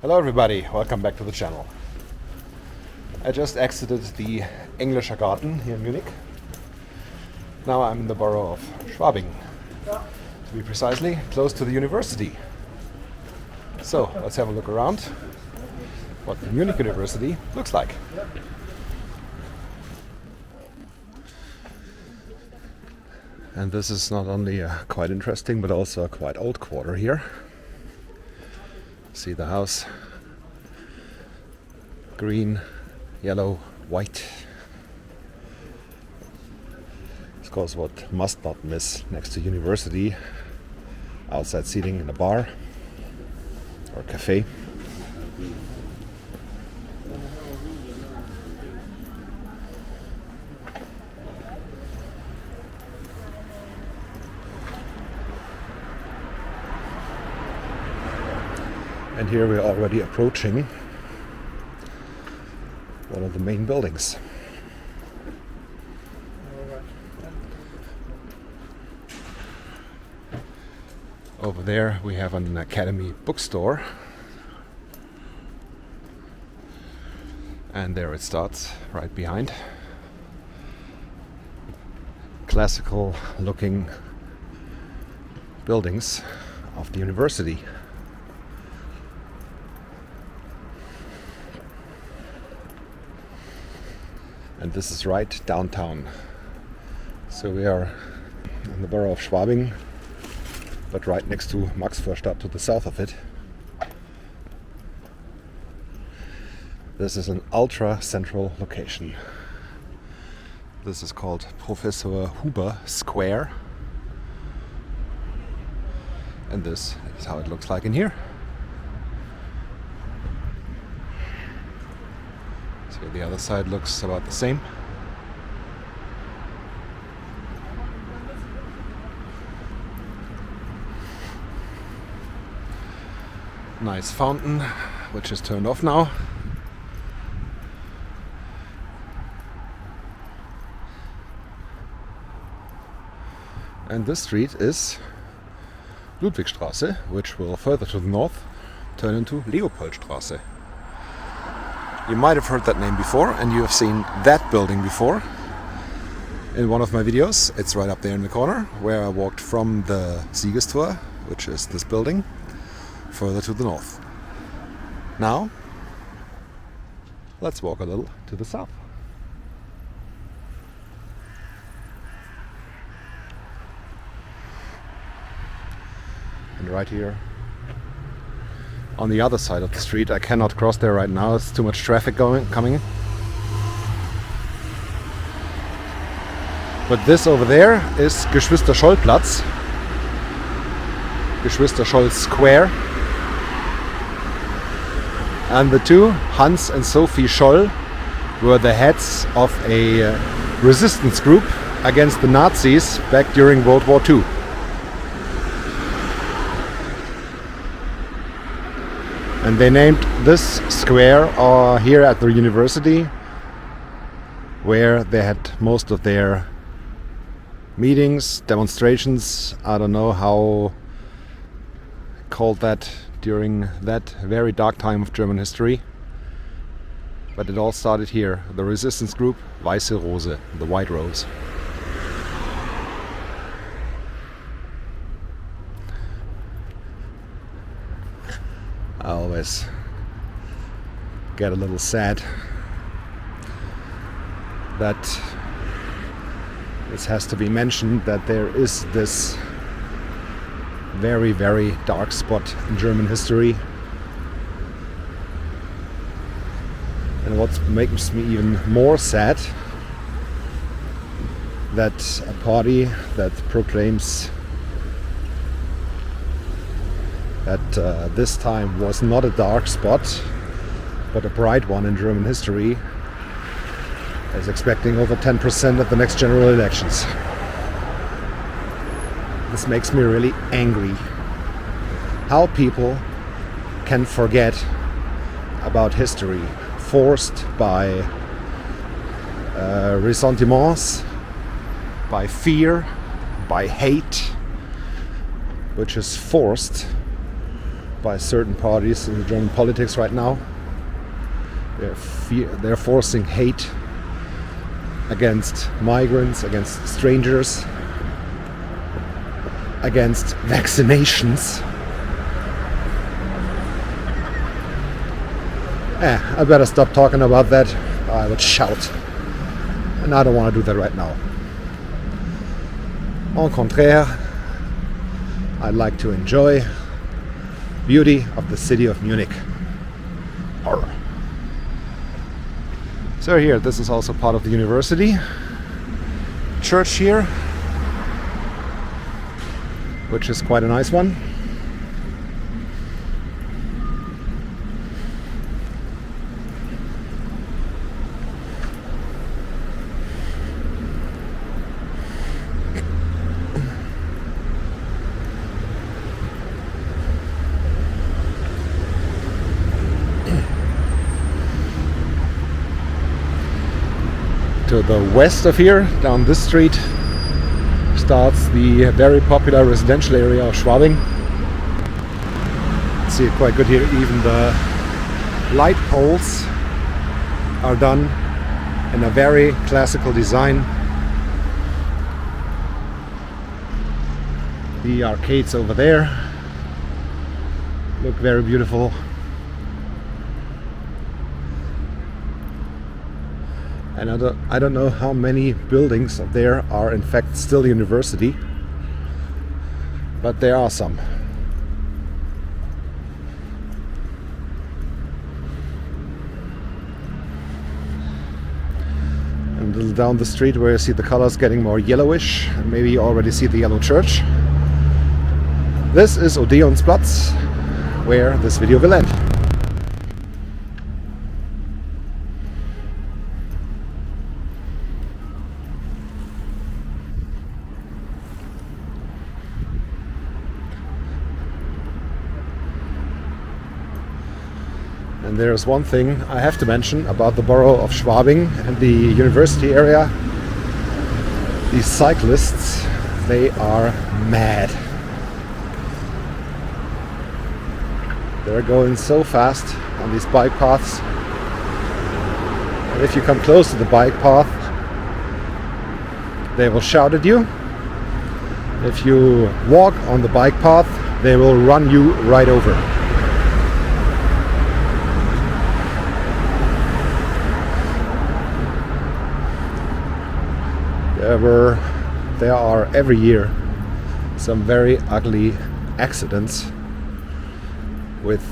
Hello everybody, welcome back to the channel. I just exited the Englischer Garten here in Munich. Now I'm in the borough of Schwabing, to be precisely close to the university. So let's have a look around what the Munich University looks like. And this is not only quite interesting but also a quite old quarter here. See the house, green, yellow, white. Of course, what must not miss next to university, outside seating in a bar or cafe. And here we're already approaching one of the main buildings. Over there we have an Academy bookstore. And there it starts, right behind. Classical looking buildings of the university. And this is right downtown. So we are in the borough of Schwabing, but right next to Maxvorstadt to the south of it. This is an ultra-central location. This is called Professor Hubba Square. And this is how it looks like in here. So the other side looks about the same. Nice fountain, which is turned off now. And this street is Ludwigstraße, which will further to the north turn into Leopoldstraße. You might have heard that name before, and you have seen that building before in one of my videos. It's right up there in the corner, where I walked from the Siegestor, which is this building, further to the north. Now, let's walk a little to the south. And right here, on the other side of the street, I cannot cross there right now, it's too much traffic coming in. But this over there is Geschwister Scholl Platz, Geschwister Schultz Square. And the two, Hans and Sophie Scholl, were the heads of a resistance group against the Nazis back during World War II. And they named this square here at the university, where they had most of their meetings, demonstrations. I don't know how called that during that very dark time of German history. But it all started here, the resistance group Weiße Rose, the White Rose. I always get a little sad that this has to be mentioned, that there is this very, very dark spot in German history. And what makes me even more sad, that a party that proclaims that this time was not a dark spot, but a bright one in German history, is expecting over 10% at the next general elections. This makes me really angry. How people can forget about history, forced by ressentiments, by fear, by hate, which is forced by certain parties in the German politics right now. They're forcing hate against migrants, against strangers, against vaccinations. I better stop talking about that. I would shout. And I don't want to do that right now. Au contraire, I'd like to enjoy beauty of the city of Munich. Arr. So here, this is also part of the university. Church here, which is quite a nice one. To the west of here, down this street, starts the very popular residential area of Schwabing. You see it quite good here. Even the light poles are done in a very classical design. The arcades over there look very beautiful. And I don't know how many buildings up there are in fact still university, but there are some. And a little down the street where you see the colors getting more yellowish, and maybe you already see the yellow church. This is Odeonsplatz, where this video will end. And there's one thing I have to mention about the borough of Schwabing and the university area. These cyclists, they are mad. They're going so fast on these bike paths. And if you come close to the bike path, they will shout at you. If you walk on the bike path, they will run you right over. There are every year some very ugly accidents with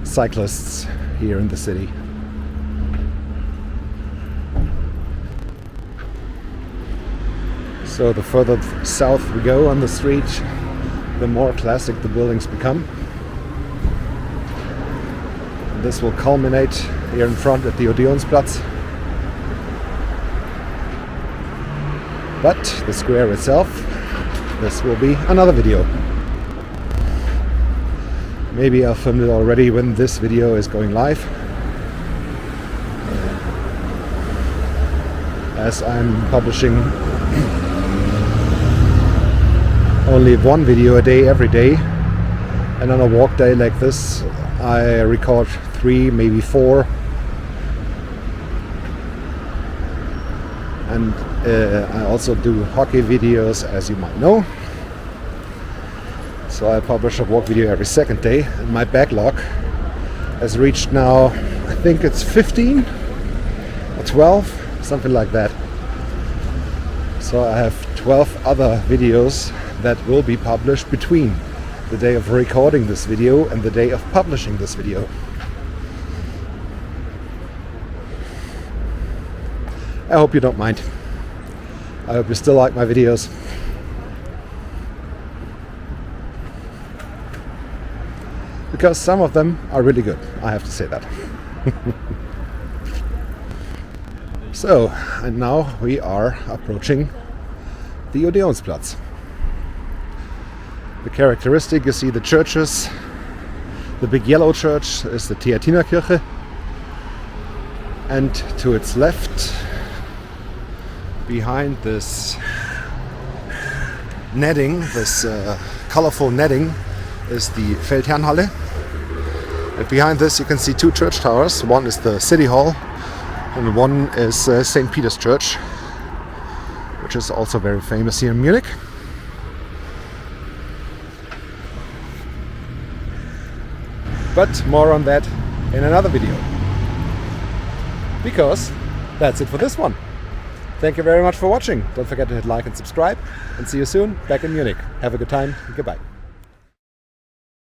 cyclists here in the city. So the further south we go on the street, the more classic the buildings become. This will culminate here in front at the Odeonsplatz. But the square itself, this will be another video. Maybe I'll film it already when this video is going live, as I'm publishing only one video a day every day, and on a walk day like this I record 3, maybe 4. And I also do hockey videos, as you might know. So I publish a walk video every second day, and my backlog has reached now, I think it's 15 or 12, something like that. So I have 12 other videos that will be published between the day of recording this video and the day of publishing this video. I hope you don't mind. I hope you still like my videos. Because some of them are really good, I have to say that. So, and now we are approaching the Odeonsplatz. The characteristic, you see the churches. The big yellow church is the Theatinerkirche. And to its left, behind this netting, this colorful netting, is the Feldherrnhalle. And behind this you can see two church towers. One is the City Hall and one is St. Peter's Church, which is also very famous here in Munich. But more on that in another video. Because that's it for this one. Thank you very much for watching. Don't forget to hit like and subscribe. And see you soon back in Munich. Have a good time. Goodbye.